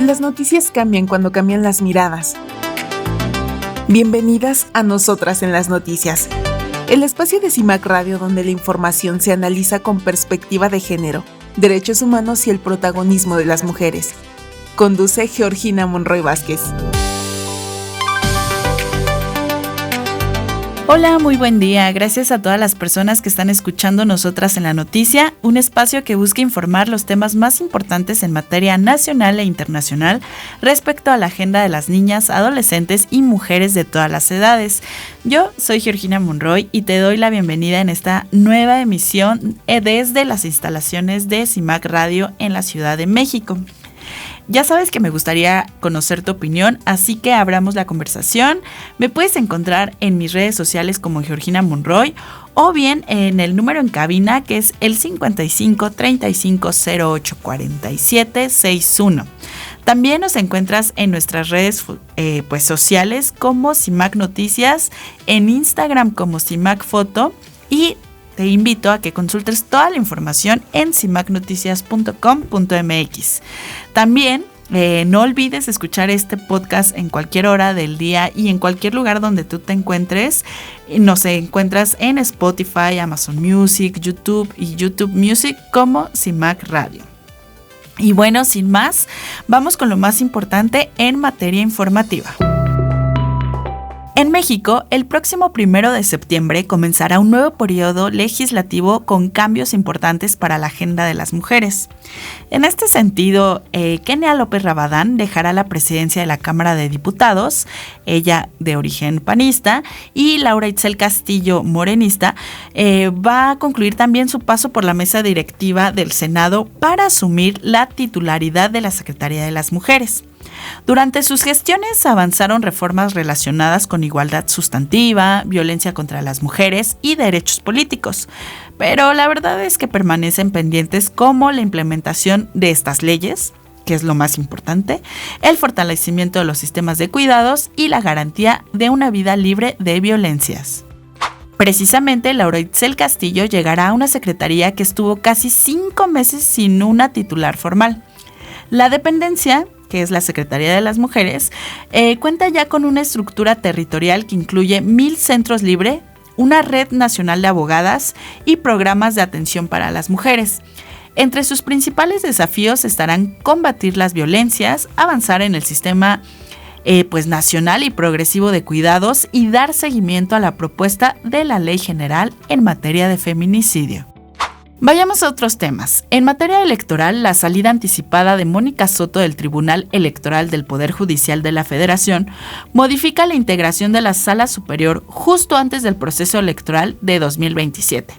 Las noticias cambian cuando cambian las miradas. Bienvenidas a Nosotras en las Noticias, el espacio de CIMAC Radio donde la información se analiza con perspectiva de género, derechos humanos y el protagonismo de las mujeres. Conduce Georgina Monroy Vázquez. Hola, muy buen día. Gracias a todas las personas que están escuchando Nosotras en la Noticia, un espacio que busca informar los temas más importantes en materia nacional e internacional respecto a la agenda de las niñas, adolescentes y mujeres de todas las edades. Yo soy Georgina Monroy y te doy la bienvenida en esta nueva emisión desde las instalaciones de CIMAC Radio en la Ciudad de México. Ya sabes que me gustaría conocer tu opinión, así que abramos la conversación. Me puedes encontrar en mis redes sociales como Georgina Monroy o bien en el número en cabina que es el 55 35 08 47 61. También nos encuentras en nuestras redes sociales como CIMAC Noticias, en Instagram como CIMAC Foto y te invito a que consultes toda la información en cimacnoticias.com.mx. También no olvides escuchar este podcast en cualquier hora del día y en cualquier lugar donde tú te encuentres. Nos encuentras en Spotify, Amazon Music, YouTube y YouTube Music como CIMAC Radio. Y bueno, sin más, vamos con lo más importante en materia informativa. En México, el próximo 1 de septiembre comenzará un nuevo periodo legislativo con cambios importantes para la agenda de las mujeres. En este sentido, Kenia López Rabadán dejará la presidencia de la Cámara de Diputados, ella de origen panista, y Laura Itzel Castillo, morenista, va a concluir también su paso por la mesa directiva del Senado para asumir la titularidad de la Secretaría de las Mujeres. Durante sus gestiones avanzaron reformas relacionadas con igualdad sustantiva, violencia contra las mujeres y derechos políticos, pero la verdad es que permanecen pendientes como la implementación de estas leyes, que es lo más importante, el fortalecimiento de los sistemas de cuidados y la garantía de una vida libre de violencias. Precisamente, Laura Itzel Castillo llegará a una secretaría que estuvo casi 5 meses sin una titular formal. La dependencia, que es la Secretaría de las Mujeres, cuenta ya con una estructura territorial que incluye 1,000 centros libres, una red nacional de abogadas y programas de atención para las mujeres. Entre sus principales desafíos estarán combatir las violencias, avanzar en el sistema nacional y progresivo de cuidados y dar seguimiento a la propuesta de la Ley General en materia de feminicidio. Vayamos a otros temas. En materia electoral, la salida anticipada de Mónica Soto del Tribunal Electoral del Poder Judicial de la Federación modifica la integración de la Sala Superior justo antes del proceso electoral de 2027.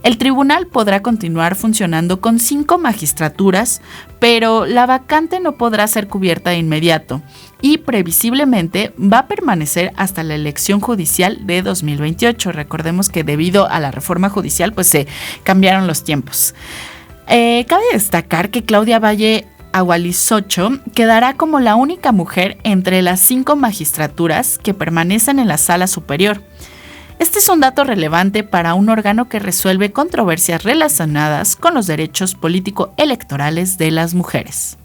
El tribunal podrá continuar funcionando con 5 magistraturas, pero la vacante no podrá ser cubierta de inmediato y previsiblemente va a permanecer hasta la elección judicial de 2028. Recordemos que debido a la reforma judicial se cambiaron los tiempos. Cabe destacar que Claudia Valle Agualizocho quedará como la única mujer entre las 5 magistraturas que permanecen en la Sala Superior. Este es un dato relevante para un órgano que resuelve controversias relacionadas con los derechos político-electorales de las mujeres.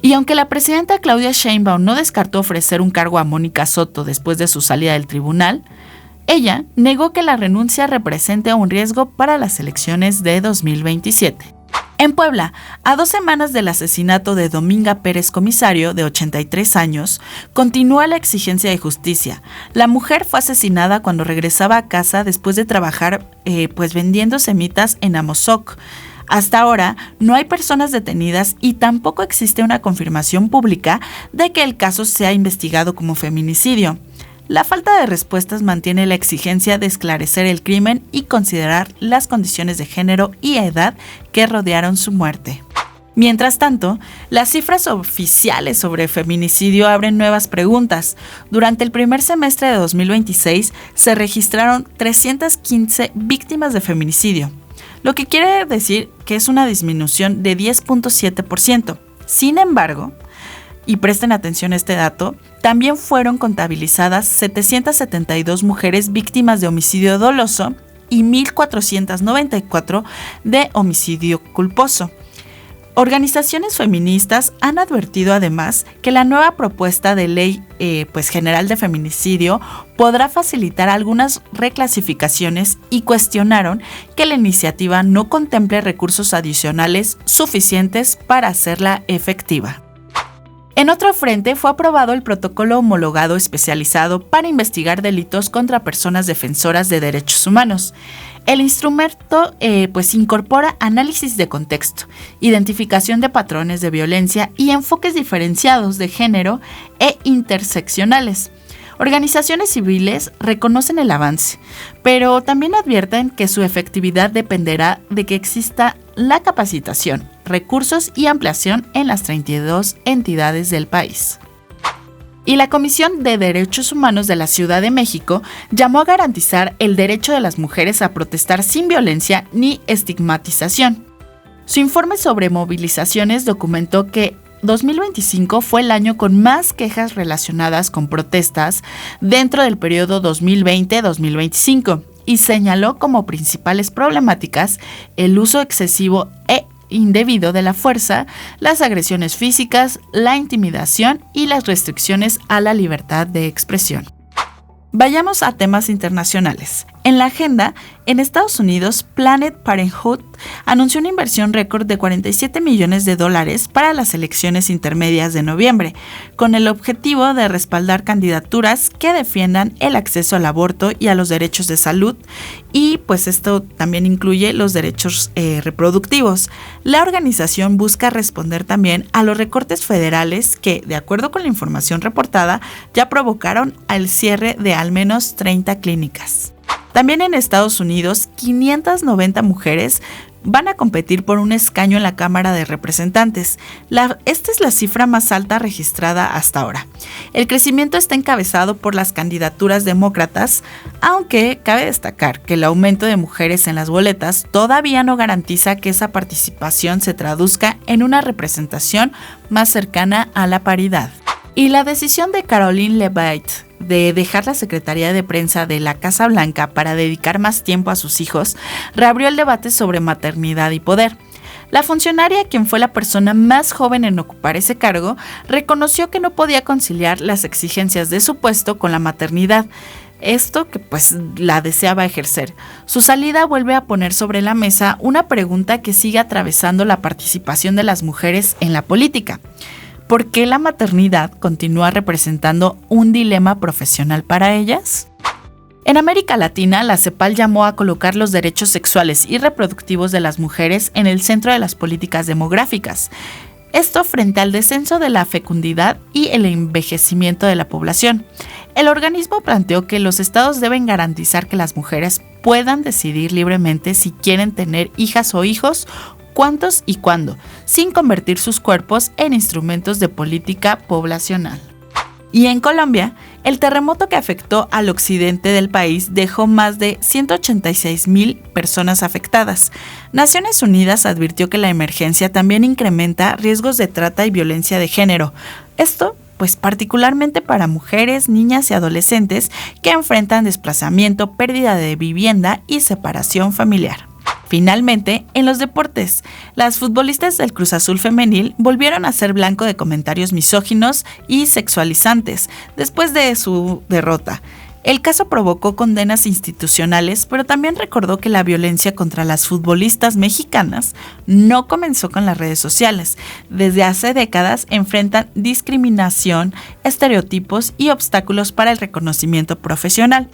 Y aunque la presidenta Claudia Sheinbaum no descartó ofrecer un cargo a Mónica Soto después de su salida del tribunal, ella negó que la renuncia represente un riesgo para las elecciones de 2027. En Puebla, a 2 semanas del asesinato de Dominga Pérez Comisario, de 83 años, continúa la exigencia de justicia. La mujer fue asesinada cuando regresaba a casa después de trabajar vendiendo semitas en Amozoc. Hasta ahora, no hay personas detenidas y tampoco existe una confirmación pública de que el caso sea investigado como feminicidio. La falta de respuestas mantiene la exigencia de esclarecer el crimen y considerar las condiciones de género y edad que rodearon su muerte. Mientras tanto, las cifras oficiales sobre feminicidio abren nuevas preguntas. Durante el primer semestre de 2026 se registraron 315 víctimas de feminicidio, lo que quiere decir que es una disminución de 10.7%. Sin embargo, y presten atención a este dato, también fueron contabilizadas 772 mujeres víctimas de homicidio doloso y 1,494 de homicidio culposo. Organizaciones feministas han advertido además que la nueva propuesta de ley general de feminicidio podrá facilitar algunas reclasificaciones y cuestionaron que la iniciativa no contemple recursos adicionales suficientes para hacerla efectiva. En otro frente, fue aprobado el protocolo homologado especializado para investigar delitos contra personas defensoras de derechos humanos. El instrumento incorpora análisis de contexto, identificación de patrones de violencia y enfoques diferenciados de género e interseccionales. Organizaciones civiles reconocen el avance, pero también advierten que su efectividad dependerá de que exista la capacitación, recursos y ampliación en las 32 entidades del país. Y la Comisión de Derechos Humanos de la Ciudad de México llamó a garantizar el derecho de las mujeres a protestar sin violencia ni estigmatización. Su informe sobre movilizaciones documentó que 2025 fue el año con más quejas relacionadas con protestas dentro del periodo 2020-2025 y señaló como principales problemáticas el uso excesivo e indebido de la fuerza, las agresiones físicas, la intimidación y las restricciones a la libertad de expresión. Vayamos a temas internacionales. En la agenda, en Estados Unidos, Planned Parenthood anunció una inversión récord de $47 millones para las elecciones intermedias de noviembre, con el objetivo de respaldar candidaturas que defiendan el acceso al aborto y a los derechos de salud, y pues esto también incluye los derechos reproductivos. La organización busca responder también a los recortes federales que, de acuerdo con la información reportada, ya provocaron el cierre de al menos 30 clínicas. También en Estados Unidos, 590 mujeres van a competir por un escaño en la Cámara de Representantes. Esta es la cifra más alta registrada hasta ahora. El crecimiento está encabezado por las candidaturas demócratas, aunque cabe destacar que el aumento de mujeres en las boletas todavía no garantiza que esa participación se traduzca en una representación más cercana a la paridad. Y la decisión de Caroline Leavitt de dejar la Secretaría de Prensa de la Casa Blanca para dedicar más tiempo a sus hijos reabrió el debate sobre maternidad y poder. La funcionaria, quien fue la persona más joven en ocupar ese cargo, reconoció que no podía conciliar las exigencias de su puesto con la maternidad, esto que pues la deseaba ejercer. Su salida vuelve a poner sobre la mesa una pregunta que sigue atravesando la participación de las mujeres en la política. ¿Por qué la maternidad continúa representando un dilema profesional para ellas? En América Latina, la CEPAL llamó a colocar los derechos sexuales y reproductivos de las mujeres en el centro de las políticas demográficas. Esto frente al descenso de la fecundidad y el envejecimiento de la población. El organismo planteó que los estados deben garantizar que las mujeres puedan decidir libremente si quieren tener hijas o hijos, cuántos y cuándo, sin convertir sus cuerpos en instrumentos de política poblacional. Y en Colombia, el terremoto que afectó al occidente del país dejó más de 186,000 personas afectadas. Naciones Unidas advirtió que la emergencia también incrementa riesgos de trata y violencia de género. Esto, pues particularmente para mujeres, niñas y adolescentes que enfrentan desplazamiento, pérdida de vivienda y separación familiar. Finalmente, en los deportes, las futbolistas del Cruz Azul femenil volvieron a ser blanco de comentarios misóginos y sexualizantes después de su derrota. El caso provocó condenas institucionales, pero también recordó que la violencia contra las futbolistas mexicanas no comenzó con las redes sociales. Desde hace décadas enfrentan discriminación, estereotipos y obstáculos para el reconocimiento profesional.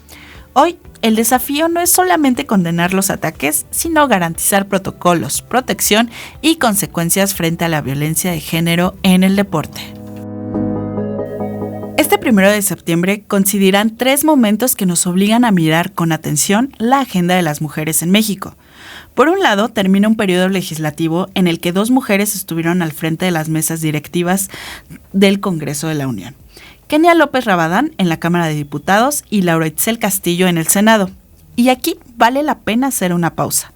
Hoy, el desafío no es solamente condenar los ataques, sino garantizar protocolos, protección y consecuencias frente a la violencia de género en el deporte. Este 1 de septiembre coincidirán 3 momentos que nos obligan a mirar con atención la agenda de las mujeres en México. Por un lado, termina un periodo legislativo en el que 2 mujeres estuvieron al frente de las mesas directivas del Congreso de la Unión. Kenia López Rabadán en la Cámara de Diputados y Laura Itzel Castillo en el Senado. Y aquí vale la pena hacer una pausa,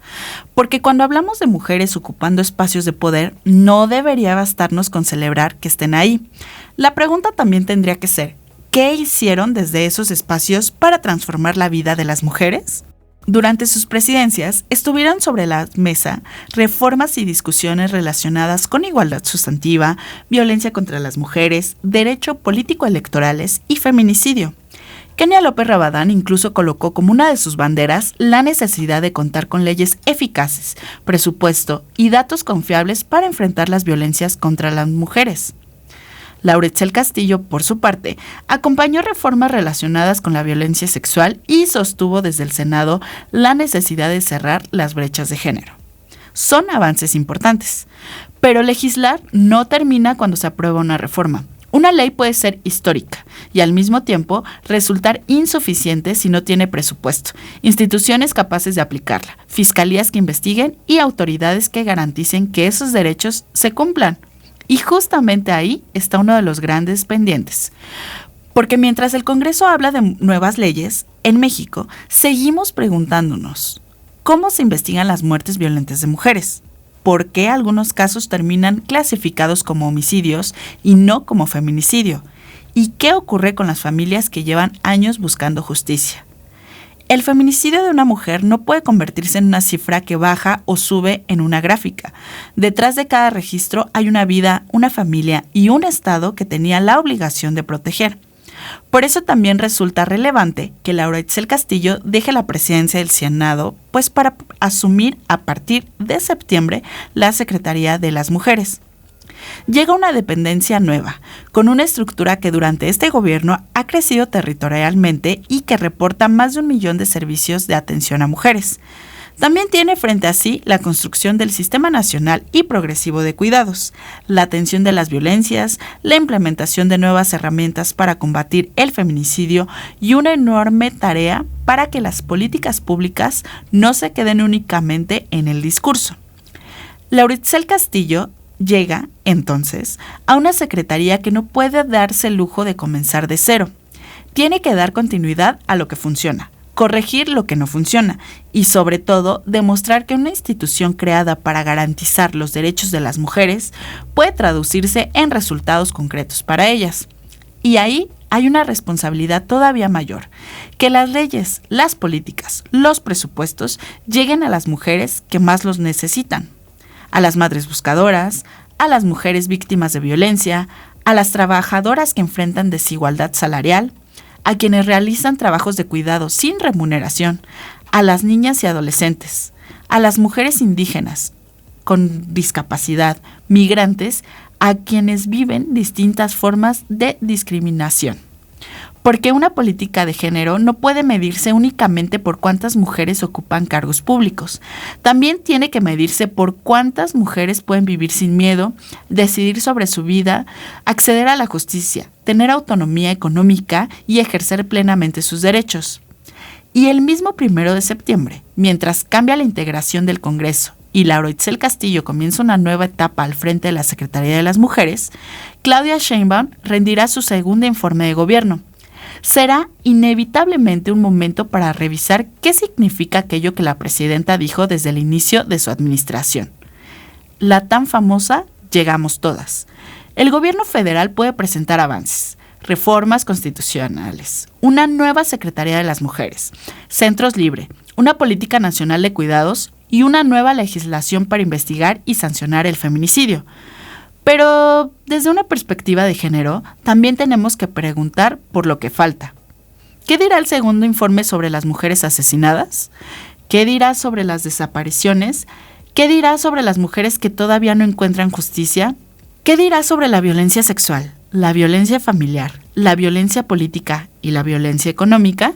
porque cuando hablamos de mujeres ocupando espacios de poder, no debería bastarnos con celebrar que estén ahí. La pregunta también tendría que ser, ¿qué hicieron desde esos espacios para transformar la vida de las mujeres? Durante sus presidencias estuvieron sobre la mesa reformas y discusiones relacionadas con igualdad sustantiva, violencia contra las mujeres, derecho político-electorales y feminicidio. Kenia López Rabadán incluso colocó como una de sus banderas la necesidad de contar con leyes eficaces, presupuesto y datos confiables para enfrentar las violencias contra las mujeres. Laura Etzel Castillo, por su parte, acompañó reformas relacionadas con la violencia sexual y sostuvo desde el Senado la necesidad de cerrar las brechas de género. Son avances importantes, pero legislar no termina cuando se aprueba una reforma. Una ley puede ser histórica y al mismo tiempo resultar insuficiente si no tiene presupuesto, instituciones capaces de aplicarla, fiscalías que investiguen y autoridades que garanticen que esos derechos se cumplan. Y justamente ahí está uno de los grandes pendientes. Porque mientras el Congreso habla de nuevas leyes, en México seguimos preguntándonos, ¿cómo se investigan las muertes violentas de mujeres? ¿Por qué algunos casos terminan clasificados como homicidios y no como feminicidio? ¿Y qué ocurre con las familias que llevan años buscando justicia? El feminicidio de una mujer no puede convertirse en una cifra que baja o sube en una gráfica. Detrás de cada registro hay una vida, una familia y un Estado que tenía la obligación de proteger. Por eso también resulta relevante que Laura Etzel Castillo deje la presidencia del Senado, pues para asumir a partir de septiembre la Secretaría de las Mujeres. Llega una dependencia nueva, con una estructura que durante este gobierno ha crecido territorialmente y que reporta más de 1 millón de servicios de atención a mujeres. También tiene frente a sí la construcción del Sistema Nacional y Progresivo de Cuidados, la atención de las violencias, la implementación de nuevas herramientas para combatir el feminicidio y una enorme tarea para que las políticas públicas no se queden únicamente en el discurso. Laura Etzel Castillo llega, entonces, a una secretaría que no puede darse el lujo de comenzar de cero. Tiene que dar continuidad a lo que funciona, corregir lo que no funciona y, sobre todo, demostrar que una institución creada para garantizar los derechos de las mujeres puede traducirse en resultados concretos para ellas. Y ahí hay una responsabilidad todavía mayor, que las leyes, las políticas, los presupuestos lleguen a las mujeres que más los necesitan, a las madres buscadoras, a las mujeres víctimas de violencia, a las trabajadoras que enfrentan desigualdad salarial, a quienes realizan trabajos de cuidado sin remuneración, a las niñas y adolescentes, a las mujeres indígenas con discapacidad, migrantes, a quienes viven distintas formas de discriminación. Porque una política de género no puede medirse únicamente por cuántas mujeres ocupan cargos públicos. También tiene que medirse por cuántas mujeres pueden vivir sin miedo, decidir sobre su vida, acceder a la justicia, tener autonomía económica y ejercer plenamente sus derechos. Y el mismo 1 de septiembre, mientras cambia la integración del Congreso y Laura Etzel Castillo comienza una nueva etapa al frente de la Secretaría de las Mujeres, Claudia Sheinbaum rendirá su segundo informe de gobierno. Será inevitablemente un momento para revisar qué significa aquello que la presidenta dijo desde el inicio de su administración. La tan famosa "llegamos todas". El gobierno federal puede presentar avances, reformas constitucionales, una nueva Secretaría de las Mujeres, centros libre, una política nacional de cuidados y una nueva legislación para investigar y sancionar el feminicidio. Pero desde una perspectiva de género, también tenemos que preguntar por lo que falta. ¿Qué dirá el segundo informe sobre las mujeres asesinadas? ¿Qué dirá sobre las desapariciones? ¿Qué dirá sobre las mujeres que todavía no encuentran justicia? ¿Qué dirá sobre la violencia sexual, la violencia familiar, la violencia política y la violencia económica?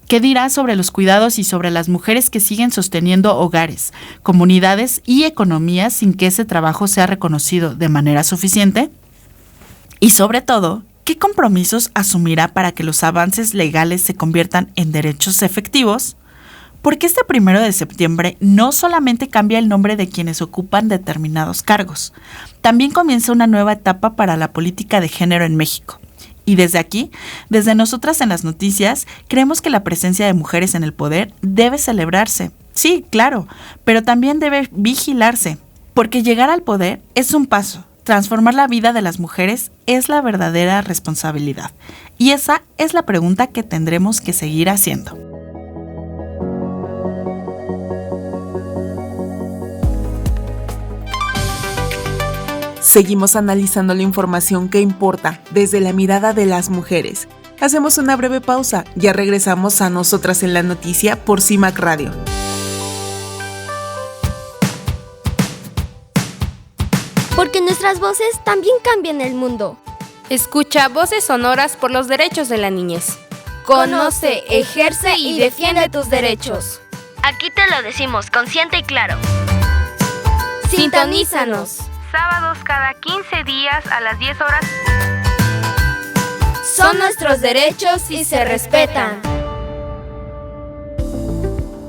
¿Qué dirá sobre los cuidados y sobre las mujeres que siguen sosteniendo hogares, comunidades y economías sin que ese trabajo sea reconocido de manera suficiente? Y sobre todo, ¿qué compromisos asumirá para que los avances legales se conviertan en derechos efectivos? Porque este 1 de septiembre no solamente cambia el nombre de quienes ocupan determinados cargos, también comienza una nueva etapa para la política de género en México. Y desde aquí, desde nosotras en las noticias, creemos que la presencia de mujeres en el poder debe celebrarse. Sí, claro, pero también debe vigilarse, porque llegar al poder es un paso. Transformar la vida de las mujeres es la verdadera responsabilidad. Y esa es la pregunta que tendremos que seguir haciendo. Seguimos analizando la información que importa desde la mirada de las mujeres. Hacemos una breve pausa, ya regresamos a Nosotras en la Noticia por CIMAC Radio. Porque nuestras voces también cambian el mundo. Escucha Voces Sonoras por los Derechos de la Niñez. Conoce, ejerce y defiende tus derechos. Aquí te lo decimos consciente y claro. Sintonízanos. Sábados cada 15 días a las 10 horas. Son nuestros derechos y se respetan.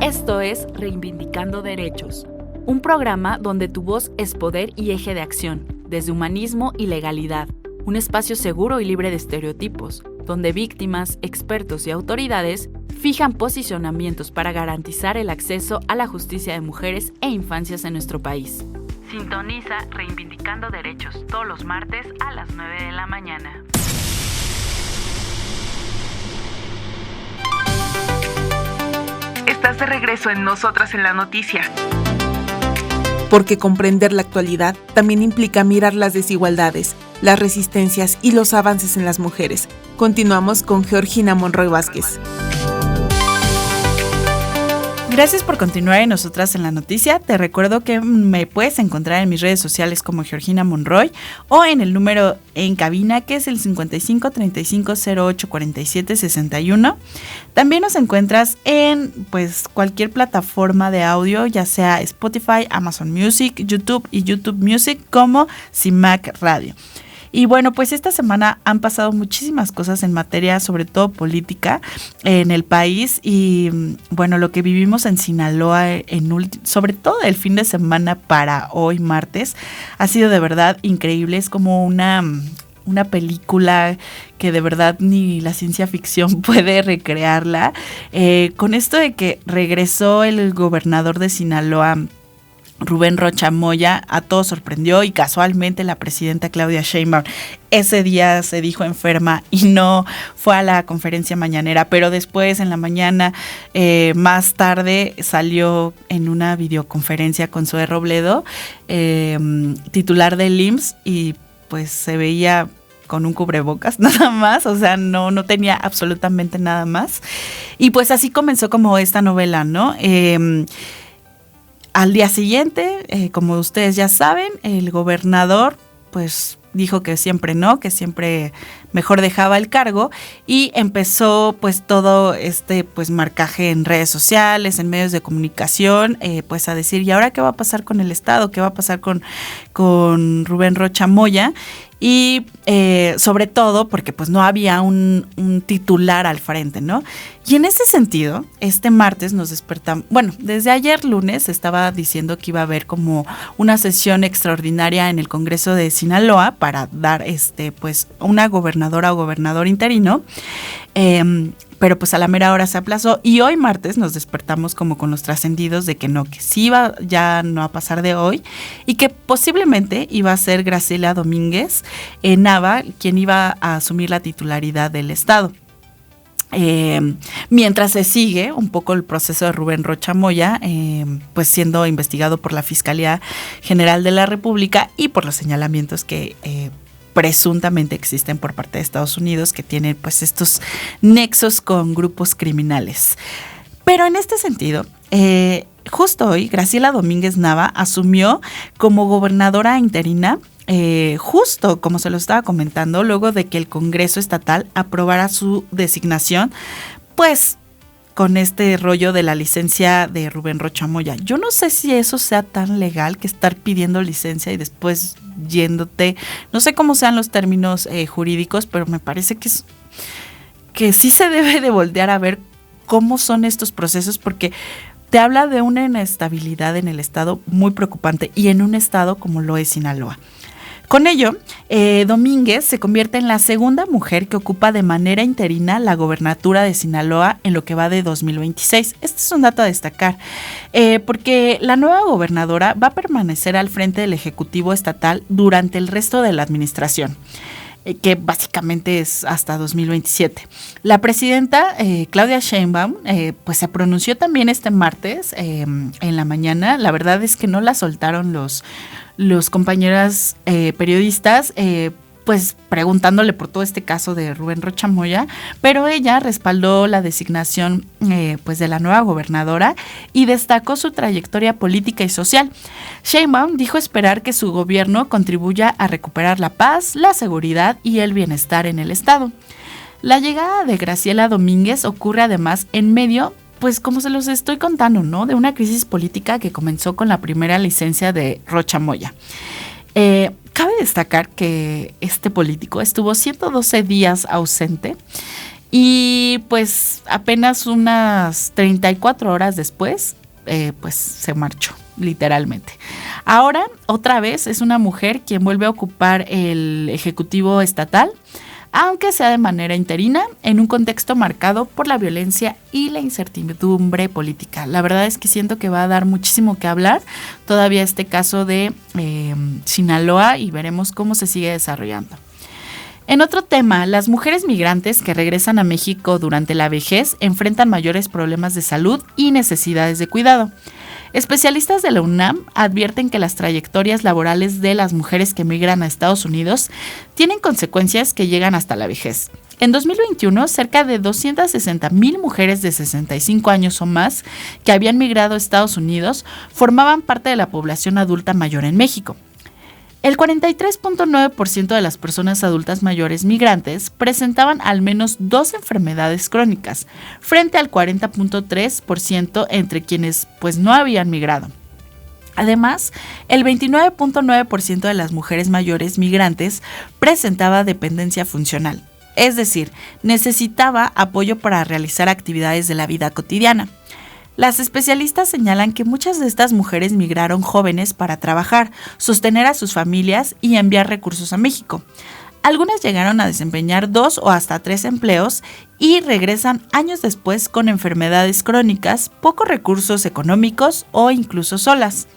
Esto es Reivindicando Derechos, un programa donde tu voz es poder y eje de acción, desde humanismo y legalidad, un espacio seguro y libre de estereotipos, donde víctimas, expertos y autoridades fijan posicionamientos para garantizar el acceso a la justicia de mujeres e infancias en nuestro país. Sintoniza Reivindicando Derechos todos los martes a las 9 de la mañana. Estás de regreso en Nosotras en la Noticia. Porque comprender la actualidad también implica mirar las desigualdades, las resistencias y los avances en las mujeres. Continuamos con Georgina Monroy Vázquez. Gracias por continuar en Nosotras en la Noticia. Te recuerdo que me puedes encontrar en mis redes sociales como Georgina Monroy o en el número en cabina que es el 55 35 08 47 61. También nos encuentras en cualquier plataforma de audio, ya sea Spotify, Amazon Music, YouTube y YouTube Music como CIMAC Radio. Y bueno, pues esta semana han pasado muchísimas cosas en materia, sobre todo política, en el país. Y bueno, lo que vivimos en Sinaloa, sobre todo el fin de semana para hoy martes, ha sido de verdad increíble. Es como una película que de verdad ni la ciencia ficción puede recrearla. Con esto de que regresó el gobernador de Sinaloa, Rubén Rocha Moya, a todos sorprendió, y casualmente la presidenta Claudia Sheinbaum ese día se dijo enferma y no fue a la conferencia mañanera, pero después en la mañana, más tarde, salió en una videoconferencia con Zoe Robledo, titular del IMSS, y pues se veía con un cubrebocas nada más, o sea, no tenía absolutamente nada más. Y pues así comenzó como esta novela, ¿no? Al día siguiente, como ustedes ya saben, el gobernador pues dijo que siempre no, que siempre mejor dejaba el cargo, y empezó pues todo pues marcaje en redes sociales, en medios de comunicación, pues a decir, ¿y ahora qué va a pasar con el Estado? ¿Qué va a pasar con Rubén Rocha Moya? Y sobre todo porque pues no había un titular al frente, ¿no? Y en ese sentido, este martes nos despertamos, bueno, desde ayer lunes estaba diciendo que iba a haber como una sesión extraordinaria en el Congreso de Sinaloa para dar pues una gobernadora o gobernador interino, pero pues a la mera hora se aplazó, y hoy martes nos despertamos como con los trascendidos de que sí iba ya no a pasar de hoy, y que posiblemente iba a ser Graciela Domínguez Nava quien iba a asumir la titularidad del Estado. Mientras se sigue un poco el proceso de Rubén Rocha Moya, pues siendo investigado por la Fiscalía General de la República y por los señalamientos que presuntamente existen por parte de Estados Unidos, que tienen pues estos nexos con grupos criminales. Pero en este sentido, justo hoy Graciela Domínguez Nava asumió como gobernadora interina, justo como se lo estaba comentando, luego de que el Congreso Estatal aprobara su designación, pues con este rollo de la licencia de Rubén Rocha Moya. Yo no sé si eso sea tan legal, que estar pidiendo licencia y después yéndote, no sé cómo sean los términos jurídicos, pero me parece que sí se debe de voltear a ver cómo son estos procesos, porque te habla de una inestabilidad en el estado muy preocupante, y en un estado como lo es Sinaloa. Con ello, Domínguez se convierte en la segunda mujer que ocupa de manera interina la gobernatura de Sinaloa en lo que va de 2026. Este es un dato a destacar, porque la nueva gobernadora va a permanecer al frente del Ejecutivo Estatal durante el resto de la administración. que básicamente es hasta 2027. La presidenta Claudia Sheinbaum pues se pronunció también este martes en la mañana. La verdad es que no la soltaron los compañeras periodistas, pues preguntándole por todo este caso de Rubén Rocha Moya, pero ella respaldó la designación pues de la nueva gobernadora y destacó su trayectoria política y social. Sheinbaum dijo esperar que su gobierno contribuya a recuperar la paz, la seguridad y el bienestar en el estado. La llegada de Graciela Domínguez ocurre además en medio, pues como se los estoy contando, ¿no?, de una crisis política que comenzó con la primera licencia de Rocha Moya. Cabe destacar que este político estuvo 112 días ausente y pues apenas unas 34 horas después pues se marchó, literalmente. Ahora, otra vez, es una mujer quien vuelve a ocupar el Ejecutivo Estatal, aunque sea de manera interina, en un contexto marcado por la violencia y la incertidumbre política. La verdad es que siento que va a dar muchísimo que hablar todavía este caso de Sinaloa y veremos cómo se sigue desarrollando. En otro tema, las mujeres migrantes que regresan a México durante la vejez enfrentan mayores problemas de salud y necesidades de cuidado. Especialistas de la UNAM advierten que las trayectorias laborales de las mujeres que migran a Estados Unidos tienen consecuencias que llegan hasta la vejez. En 2021, cerca de 260,000 mujeres de 65 años o más que habían migrado a Estados Unidos formaban parte de la población adulta mayor en México. El 43.9% de las personas adultas mayores migrantes presentaban al menos 2 enfermedades crónicas, frente al 40.3% entre quienes pues no habían migrado. Además, el 29.9% de las mujeres mayores migrantes presentaba dependencia funcional, es decir, necesitaba apoyo para realizar actividades de la vida cotidiana. Las especialistas señalan que muchas de estas mujeres migraron jóvenes para trabajar, sostener a sus familias y enviar recursos a México. Algunas llegaron a desempeñar 2 o hasta 3 empleos y regresan años después con enfermedades crónicas, pocos recursos económicos o incluso solas.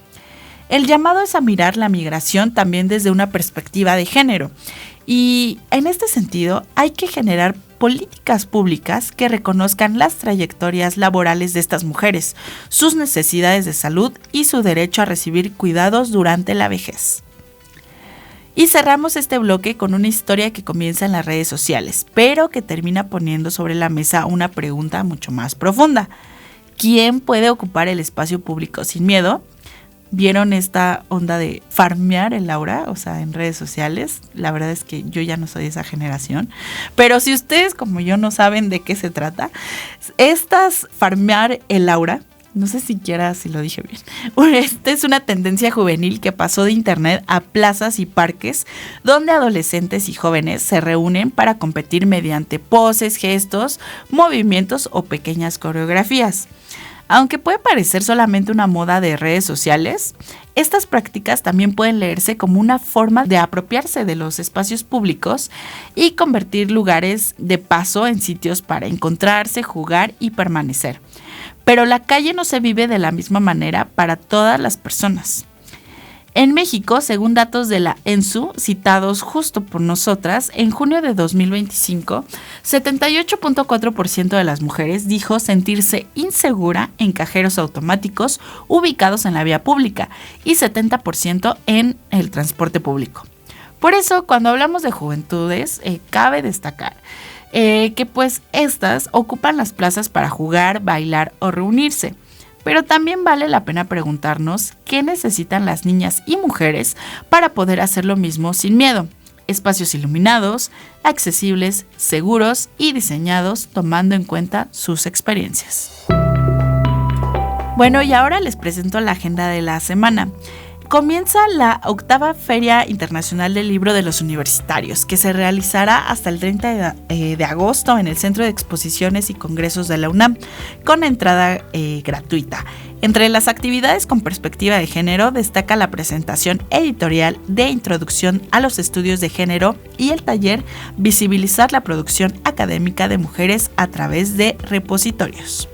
El llamado es a mirar la migración también desde una perspectiva de género. Y en este sentido hay que generar políticas públicas que reconozcan las trayectorias laborales de estas mujeres, sus necesidades de salud y su derecho a recibir cuidados durante la vejez. Y cerramos este bloque con una historia que comienza en las redes sociales, pero que termina poniendo sobre la mesa una pregunta mucho más profunda. ¿Quién puede ocupar el espacio público sin miedo? ¿Vieron esta onda de farmear el aura? O sea, en redes sociales. La verdad es que yo ya no soy de esa generación. Pero si ustedes como yo no saben de qué se trata, estas farmear el aura, no sé siquiera si lo dije bien. Esta es una tendencia juvenil que pasó de internet a plazas y parques donde adolescentes y jóvenes se reúnen para competir mediante poses, gestos, movimientos o pequeñas coreografías. Aunque puede parecer solamente una moda de redes sociales, estas prácticas también pueden leerse como una forma de apropiarse de los espacios públicos y convertir lugares de paso en sitios para encontrarse, jugar y permanecer. Pero la calle no se vive de la misma manera para todas las personas. En México, según datos de la ENSU, citados justo por nosotras, en junio de 2025, 78.4% de las mujeres dijo sentirse insegura en cajeros automáticos ubicados en la vía pública y 70% en el transporte público. Por eso, cuando hablamos de juventudes, cabe destacar que pues estas ocupan las plazas para jugar, bailar o reunirse. Pero también vale la pena preguntarnos qué necesitan las niñas y mujeres para poder hacer lo mismo sin miedo. Espacios iluminados, accesibles, seguros y diseñados tomando en cuenta sus experiencias. Bueno, y ahora les presento la agenda de la semana. Comienza la 8ª Feria Internacional del Libro de los Universitarios, que se realizará hasta el 30 de agosto en el Centro de Exposiciones y Congresos de la UNAM, con entrada gratuita. Entre las actividades con perspectiva de género destaca la presentación editorial de Introducción a los Estudios de Género y el taller Visibilizar la producción académica de mujeres a través de repositorios.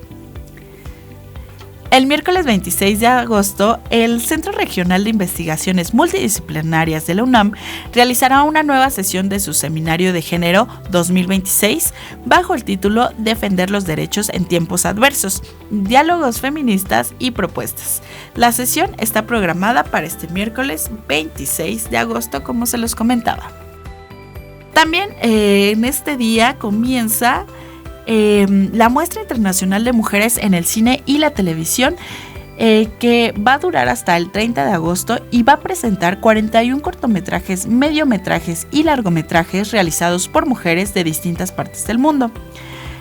El miércoles 26 de agosto, el Centro Regional de Investigaciones Multidisciplinarias de la UNAM realizará una nueva sesión de su Seminario de Género 2026 bajo el título Defender los derechos en tiempos adversos, diálogos feministas y propuestas. La sesión está programada para este miércoles 26 de agosto, como se los comentaba. También en este día comienza la Muestra Internacional de Mujeres en el Cine y la Televisión, que va a durar hasta el 30 de agosto y va a presentar 41 cortometrajes, mediometrajes y largometrajes realizados por mujeres de distintas partes del mundo.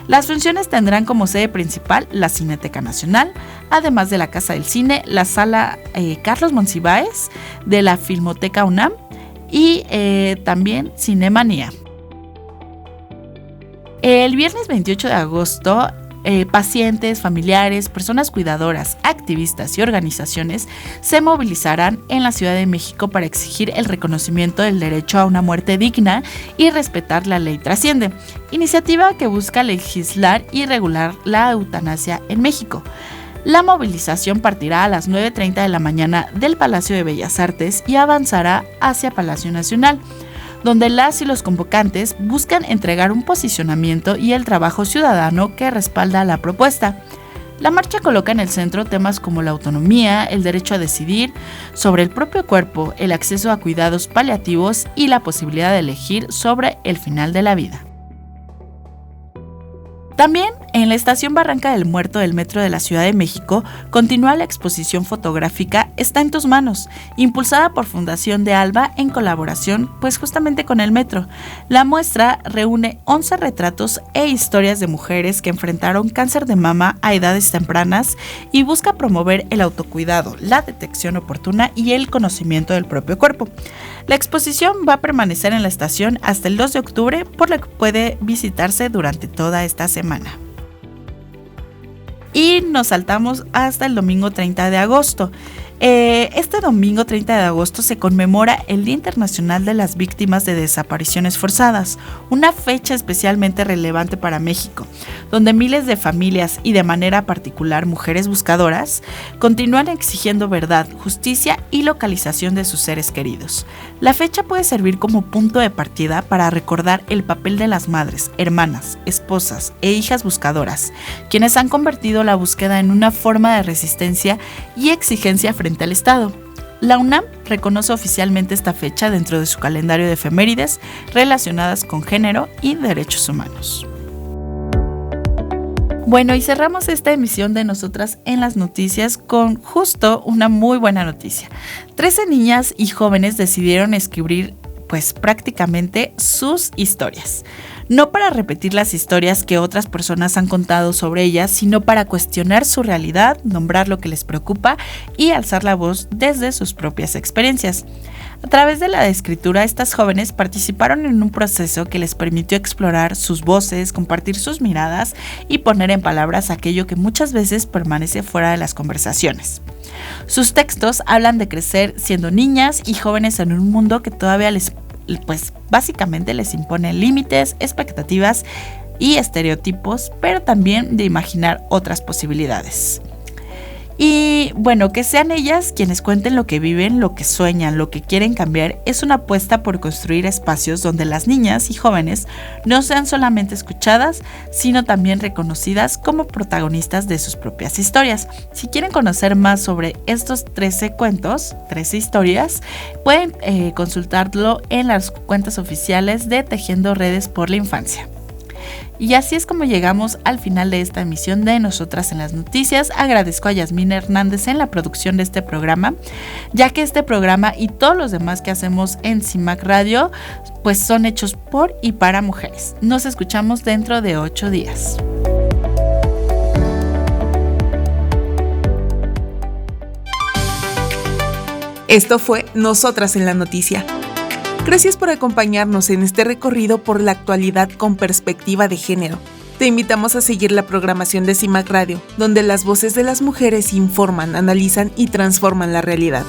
Las funciones tendrán como sede principal la Cineteca Nacional, además de la Casa del Cine, la Sala Carlos Monsiváis de la Filmoteca UNAM y también Cinemanía. El viernes 28 de agosto, pacientes, familiares, personas cuidadoras, activistas y organizaciones se movilizarán en la Ciudad de México para exigir el reconocimiento del derecho a una muerte digna y respetar la ley trasciende, iniciativa que busca legislar y regular la eutanasia en México. La movilización partirá a las 9:30 de la mañana del Palacio de Bellas Artes y avanzará hacia Palacio Nacional, donde las y los convocantes buscan entregar un posicionamiento y el trabajo ciudadano que respalda la propuesta. La marcha coloca en el centro temas como la autonomía, el derecho a decidir sobre el propio cuerpo, el acceso a cuidados paliativos y la posibilidad de elegir sobre el final de la vida. También en la estación Barranca del Muerto del Metro de la Ciudad de México continúa la exposición fotográfica Está en tus manos, impulsada por Fundación de Alba en colaboración justamente con el Metro. La muestra reúne 11 retratos e historias de mujeres que enfrentaron cáncer de mama a edades tempranas y busca promover el autocuidado, la detección oportuna y el conocimiento del propio cuerpo. La exposición va a permanecer en la estación hasta el 2 de octubre, por lo que puede visitarse durante toda esta semana. Y nos saltamos hasta el domingo 30 de agosto. Este domingo 30 de agosto se conmemora el Día Internacional de las Víctimas de Desapariciones Forzadas, una fecha especialmente relevante para México, donde miles de familias y de manera particular mujeres buscadoras continúan exigiendo verdad, justicia y localización de sus seres queridos. La fecha puede servir como punto de partida para recordar el papel de las madres, hermanas, esposas e hijas buscadoras, quienes han convertido la búsqueda en una forma de resistencia y exigencia frente al Estado. La UNAM reconoce oficialmente esta fecha dentro de su calendario de efemérides relacionadas con género y derechos humanos. Bueno, y cerramos esta emisión de Nosotras en las Noticias con justo una muy buena noticia. 13 niñas y jóvenes decidieron escribir prácticamente sus historias. No para repetir las historias que otras personas han contado sobre ellas, sino para cuestionar su realidad, nombrar lo que les preocupa y alzar la voz desde sus propias experiencias. A través de la escritura, estas jóvenes participaron en un proceso que les permitió explorar sus voces, compartir sus miradas y poner en palabras aquello que muchas veces permanece fuera de las conversaciones. Sus textos hablan de crecer siendo niñas y jóvenes en un mundo que todavía básicamente les impone límites, expectativas y estereotipos, pero también de imaginar otras posibilidades. Y bueno, que sean ellas quienes cuenten lo que viven, lo que sueñan, lo que quieren cambiar, es una apuesta por construir espacios donde las niñas y jóvenes no sean solamente escuchadas, sino también reconocidas como protagonistas de sus propias historias. Si quieren conocer más sobre estos 13 cuentos, 13 historias, pueden consultarlo en las cuentas oficiales de Tejiendo Redes por la Infancia. Y así es como llegamos al final de esta emisión de Nosotras en las Noticias. Agradezco a Yasmín Hernández en la producción de este programa, ya que este programa y todos los demás que hacemos en CIMAC Radio son hechos por y para mujeres. Nos escuchamos dentro de 8 días. Esto fue Nosotras en la Noticia. Gracias por acompañarnos en este recorrido por la actualidad con perspectiva de género. Te invitamos a seguir la programación de CIMAC Radio, donde las voces de las mujeres informan, analizan y transforman la realidad.